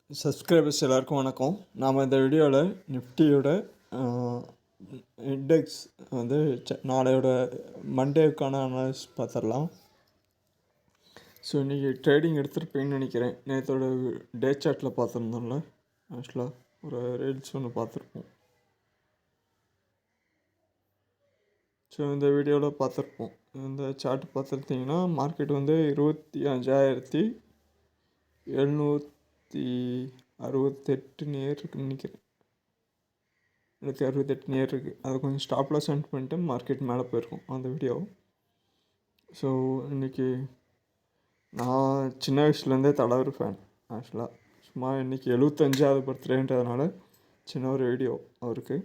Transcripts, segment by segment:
Subscribers எல்லாருக்கும் வணக்கம். நாம் இந்த வீடியோவில் நிஃப்டியோட இண்டெக்ஸ் வந்து நாளையோட மண்டேவுக்கான அனாலிசிஸ் பார்த்துடலாம். ஸோ இன்றைக்கி ட்ரேடிங் எடுத்துருப்பேன்னு நினைக்கிறேன். நேற்றோட டே சார்ட்டில் பார்த்துருந்தோம்ல, ஆக்சுவலாக ஒரு ரீல்ஸ் ஒன்று பார்த்துருப்போம். ஸோ இந்த வீடியோவில் பார்த்துருப்போம். இந்த சார்ட் பார்த்துருந்தீங்கன்னா மார்க்கெட் வந்து 25,768 நேர் இருக்குன்னு நினைக்கிறேன். 68 நேர் இருக்குது. அதை கொஞ்சம் ஸ்டாப்லாம் சென்ட் பண்ணிட்டு மார்க்கெட் மேலே போயிருக்கும் அந்த வீடியோ. ஸோ இன்றைக்கி நான் சின்ன வயசுலேருந்தே தலைவர் ஃபேன். ஆக்சுவலாக சும்மா இன்றைக்கி 75வது பர்த்டேன்றதுனால சின்ன ஒரு வீடியோ அவருக்கு.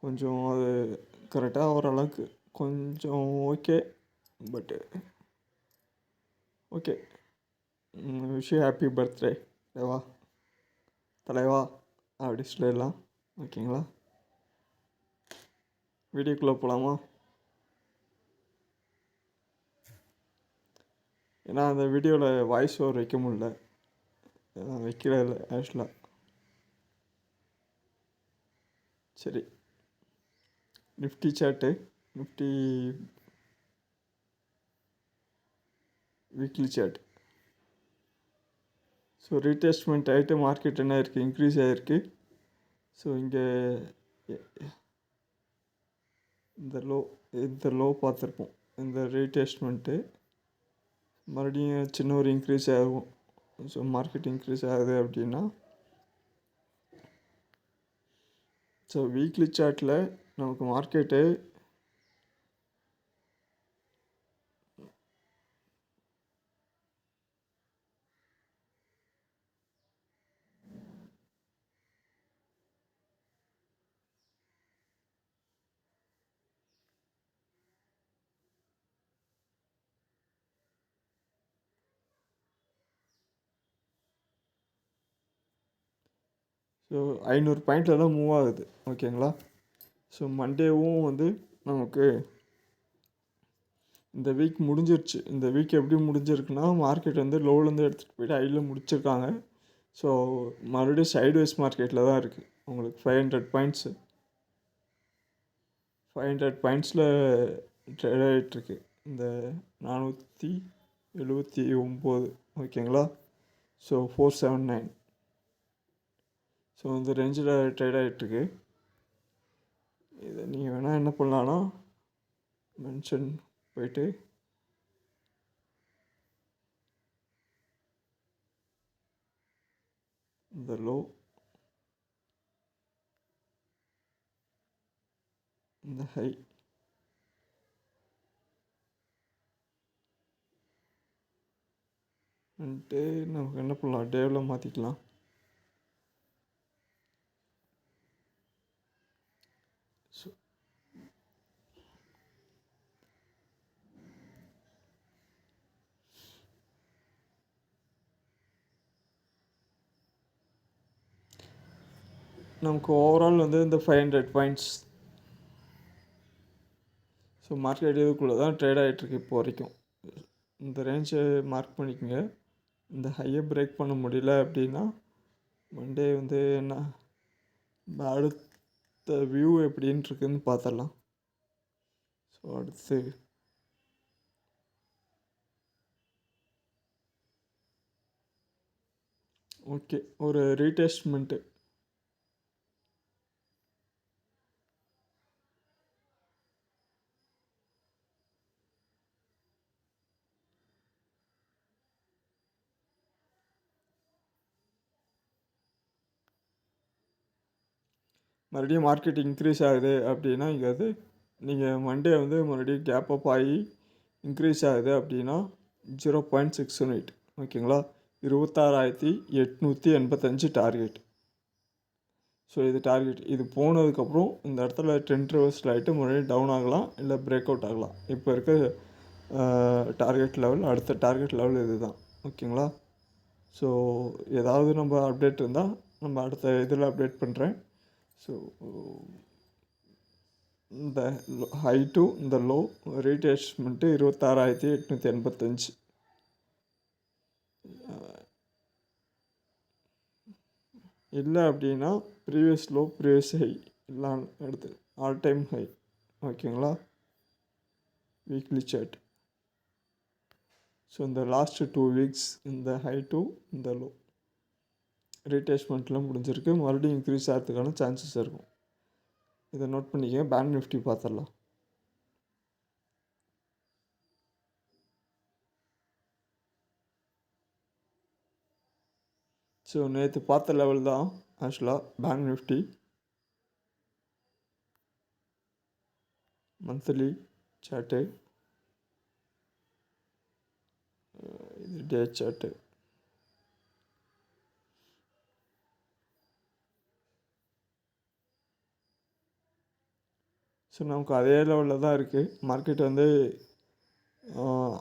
கொஞ்சம் அது கரெக்டாக ஓரளவுக்கு கொஞ்சம் ஓகே, பட்டு okay. Wish you happy birthday தலைவா அப்படி சொல்லிடலாம். ஓகேங்களா, வீடியோக்குள்ளே போகலாமா? ஏன்னா அந்த வீடியோவில் வாய்ஸ் ஓவர் வைக்க முடியல, வைக்கல இல்லை ஆக்சுவலாக. சரி, Nifty chart, Nifty weekly chart. So retracement ஆகிட்டு மார்க்கெட் என்ன இருக்குது, இன்க்ரீஸ் ஆகிருக்கு. ஸோ இங்கே இந்த லோ பார்த்துருப்போம். இந்த ரீடெஸ்ட்மெண்ட்டு மறுபடியும் சின்ன ஒரு இன்க்ரீஸ் ஆகும். ஸோ மார்க்கெட் இன்க்ரீஸ் ஆகுது அப்படின்னா, ஸோ வீக்லி சார்ட்டில் நமக்கு மார்க்கெட்டு ஸோ 500 பாயிண்டில் தான் மூவ் ஆகுது. ஓகேங்களா, ஸோ மண்டேவும் வந்து நமக்கு இந்த வீக் முடிஞ்சிருச்சு. இந்த வீக் எப்படி முடிஞ்சிருக்குன்னா, மார்க்கெட் வந்து லோவிலேருந்து எடுத்துகிட்டு போய்ட்டு ஹையில் முடிச்சிருக்காங்க. ஸோ மறுபடியும் சைட்வைஸ் மார்க்கெட்டில் தான் இருக்குது. உங்களுக்கு 500 பாயிண்ட்ஸில் ட்ரேட் ஆகிட்டுருக்கு. இந்த 479. ஓகேங்களா, ஸோ 479. ஸோ இந்த ரேஞ்சில் ட்ரேட் ஆகிட்டுருக்கு. இதை நீங்கள் வேணால் என்ன பண்ணலான்னா மென்ஷன் போயிட்டு இந்த லோ, இந்த ஹை, வந்துட்டு நமக்கு என்ன பண்ணலாம், டேவில் மாற்றிக்கலாம். ஸோ நமக்கு ஓவரால் வந்து இந்த 500 பாயிண்ட்ஸ். ஸோ மார்க்கெட் இதுக்குள்ளே தான் ட்ரேட் ஆகிட்டுருக்கு இப்போ வரைக்கும். இந்த ரேஞ்சை மார்க் பண்ணிக்கோங்க. இந்த ஹையை பிரேக் பண்ண முடியல அப்படின்னா மண்டே வந்து என்ன அடுத்த வியூ எப்படின்னு இருக்குன்னு பார்த்துடலாம். ஸோ அடுத்து ஓகே, ஒரு ரீடெஸ்ட்மெண்ட்டு. மறுபடியும் மார்க்கெட் இன்க்ரீஸ் ஆகுது அப்படின்னா, இங்கே வந்து நீங்கள் மண்டே வந்து மறுபடியும் கேப் அப் ஆகி இன்க்ரீஸ் ஆகுது அப்படின்னா 0.618. ஓகேங்களா, 26,885 டார்கெட். ஸோ இது டார்கெட். இது போனதுக்கப்புறம் இந்த இடத்துல ட்ரெண்ட் ரிவர்சல் ஆகிட்டு மறுபடியும் டவுன் ஆகலாம், இல்லை பிரேக் அவுட் ஆகலாம். இப்போ இருக்க டார்கெட் லெவல், அடுத்த டார்கெட் லெவல் இது தான். ஓகேங்களா, ஸோ ஏதாவது நம்ம அப்டேட் இருந்தால் நம்ம அடுத்த இதில் அப்டேட் பண்ணுறேன். ஸோ இந்த ஹை டு இந்த லோ ரீடெஸ்ட்மெண்ட்டு 26,885. இல்லை அப்படின்னா ப்ரீவியஸ் லோ ப்ரீவியஸ் ஹை எல்லாம் எடுத்து ஆல் டைம் ஹை. ஓகேங்களா, வீக்லி சார்ட். ஸோ இந்த லாஸ்ட்டு 2 வீக்ஸ் இந்த ஹை டு இந்த லோ ரீடெஸ்ட்மெண்ட்லாம் முடிஞ்சிருக்கு. மறுபடியும் இன்க்ரீஸ் ஆகிறதுக்கான சான்சஸ் இருக்கும். இதை நோட் பண்ணிக்க. பேங்க் நிஃப்டி பார்த்துடலாம். ஸோ நேற்று பார்த்த லெவல் தான் ஆக்சுவலாக பேங்க் நிஃப்டி மந்த்லி சார்ட்டு, இது டே சார்ட்டு. ஸோ நமக்கு அதே லெவலில் தான் இருக்குது. மார்க்கெட் வந்து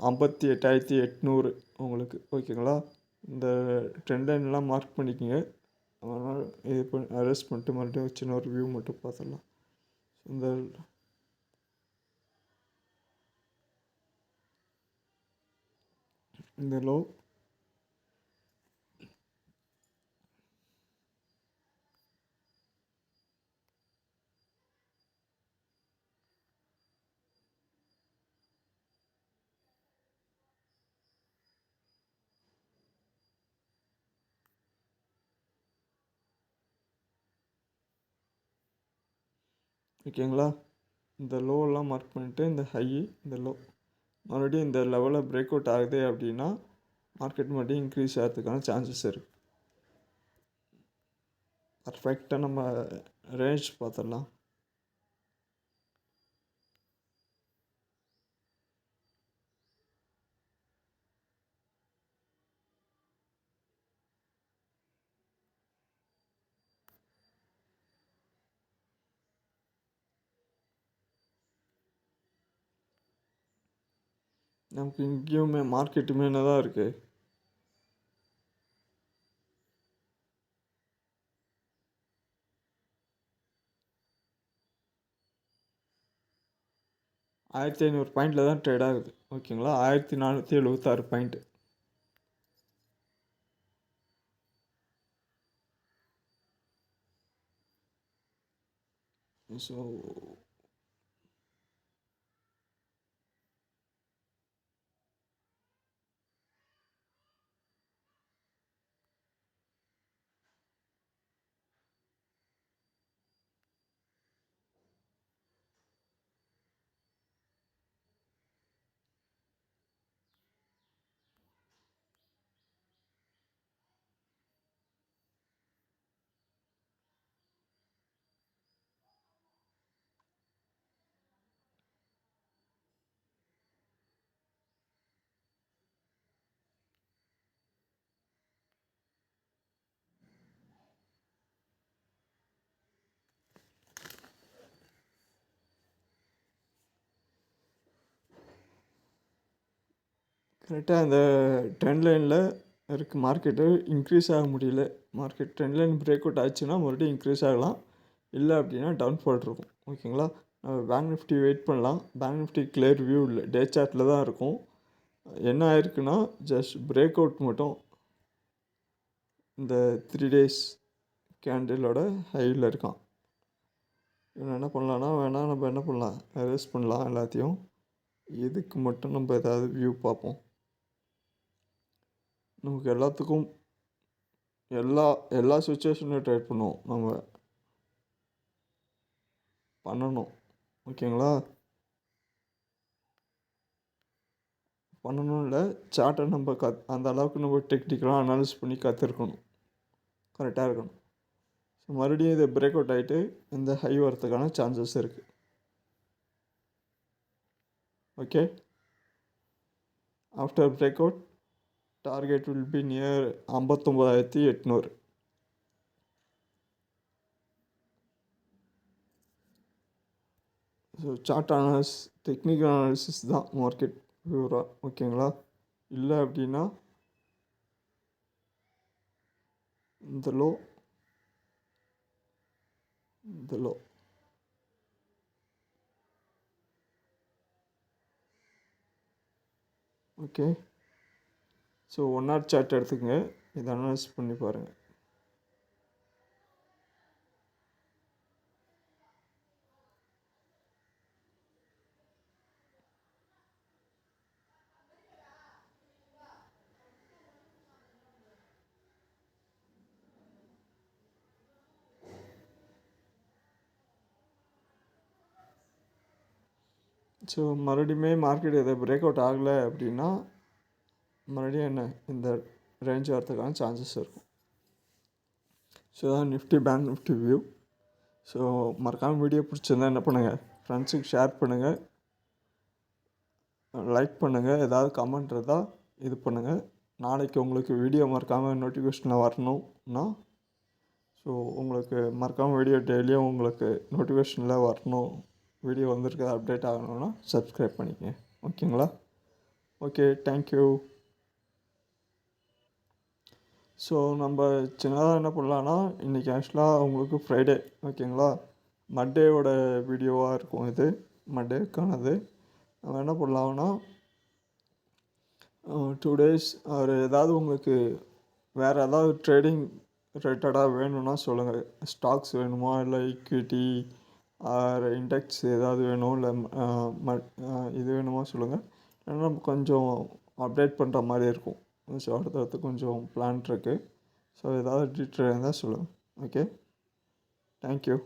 58,800 உங்களுக்கு. ஓகேங்களா, இந்த ட்ரெண்ட் லைன்லாம் மார்க் பண்ணிக்கோங்க. அதனால் இது அரெஸ்ட் பண்ணிட்டு மறுபடியும் சின்ன ஒரு வியூ மட்டும் பார்த்துடலாம். இந்த லோ ஓகேங்களா, இந்த லோவெல்லாம் மார்க் பண்ணிவிட்டு இந்த ஹை இந்த லோ மறுபடியும் இந்த லெவலில் பிரேக் அவுட் ஆகுது அப்படின்னா மார்க்கெட் மறுபடியும் இன்க்ரீஸ் ஆகிறதுக்கான சான்சஸ் இருக்குது. பர்ஃபெக்டாக நம்ம ரேஞ்ச் பார்த்துடலாம். நமக்கு இங்கேயுமே மார்க்கெட்டுமே என்ன தான் இருக்குது. ஆயிரத்தி 500 பாயிண்டில் தான் ட்ரேட் ஆகுது. ஓகேங்களா, 1476 பாயிண்ட்டு. ஸோ கரெக்டாக அந்த ட்ரெண்ட் லைனில் இருக்குது. மார்க்கெட்டு இன்க்ரீஸ் ஆக முடியல. Market trend line break out ஆச்சுன்னா மறுபடியும் இன்க்ரீஸ் ஆகலாம். இல்லை அப்படின்னா டவுன்ஃபால் இருக்கும். ஓகேங்களா, பேங்க் நிஃப்டி வெயிட் பண்ணலாம். பேங்க் நிஃப்டி கிளியர் வியூ இல்லை, டே சார்ட்டில் தான் இருக்கும். என்ன ஆயிருக்குன்னா ஜஸ்ட் பிரேக் அவுட் மட்டும் இந்த 3 டேஸ் கேண்டிலோட ஹையில் இருக்கான். இவன் என்ன பண்ணலான்னா வேணால் நம்ம என்ன பண்ணலாம், அரெஸ்ட் பண்ணலாம் எல்லாத்தையும். இதுக்கு மட்டும் நம்ம ஏதாவது வியூ பார்ப்போம். நமக்கு எல்லாத்துக்கும் எல்லா சுச்சுவேஷன்லையும் ட்ரேட் பண்ணுவோம் நம்ம பண்ணணும். ஓகேங்களா, பண்ணணும் இல்லை, சார்ட்டை நம்ம அந்த அளவுக்கு நம்ம டெக்னிக்கலாக அனாலிஸ் பண்ணி கற்றுருக்கணும். கரெக்டாக இருக்கணும். ஸோ மறுபடியும் இதை பிரேக் அவுட் ஆகிட்டு இந்த ஹை வரத்துக்கான சான்சஸ் இருக்குது. Okay, after break out target will be near 59,800. So chart technical analysis தான் மார்க்கெட் வியூரா. ஓகேங்களா, இல்லை அப்படின்னா இந்த லோ இந்த low okay. So 1 hour chart எடுத்துக்கங்க. இதை அனலைஸ் பண்ணி பாருங்கள். ஸோ மறுபடியுமே மார்க்கெட் எதை பிரேக் அவுட் ஆகலை அப்படின்னா மறுபடியும் என்ன இந்த ரேஞ்ச் வரதுக்கான சான்சஸ் இருக்கும். ஸோ தான் Nifty bank Nifty view. So மறக்காமல் வீடியோ பிடிச்சிருந்தா என்ன பண்ணுங்கள், ஃப்ரெண்ட்ஸுக்கு ஷேர் பண்ணுங்கள், லைக் பண்ணுங்கள், ஏதாவது கமெண்ட் இருந்தால் இது பண்ணுங்கள். நாளைக்கு உங்களுக்கு வீடியோ மறக்காமல் நோட்டிஃபிகேஷனில் வரணும்னா ஸோ உங்களுக்கு மறக்காமல் வீடியோ டெய்லியும் உங்களுக்கு நோட்டிஃபிகேஷனில் வரணும், வீடியோ வந்திருக்க அப்டேட் ஆகணும்னா சப்ஸ்கிரைப் பண்ணிக்கங்க. ஓகேங்களா? Okay, thank you. ஸோ நம்ம சின்னதாக என்ன பண்ணலான்னா, இன்றைக்கி ஆக்சுவலாக உங்களுக்கு ஃப்ரைடே, ஓகேங்களா? மண்டேவோட வீடியோவாக இருக்கும் இது, மண்டேக்கானது. நம்ம என்ன பண்ணலாம்னா 2 days ஒரு ஏதாவது உங்களுக்கு வேறு ஏதாவது ட்ரேடிங் ரிலேட்டடாக வேணும்னா சொல்லுங்கள். ஸ்டாக்ஸ் வேணுமா, இல்லை ஈக்விட்டி ஆர் இண்டெக்ஸ் ஏதாவது வேணும், இல்லை இது வேணுமா சொல்லுங்கள். ஏன்னா நம்ம கொஞ்சம் அப்டேட் பண்ணுற மாதிரி இருக்கும். ஸோ அடுத்தடுத்து கொஞ்சம் பிளான் இருக்குது. ஸோ ஏதாவது டீட்டெயில் இருந்தால் சொல்லுங்கள். Okay, thank you.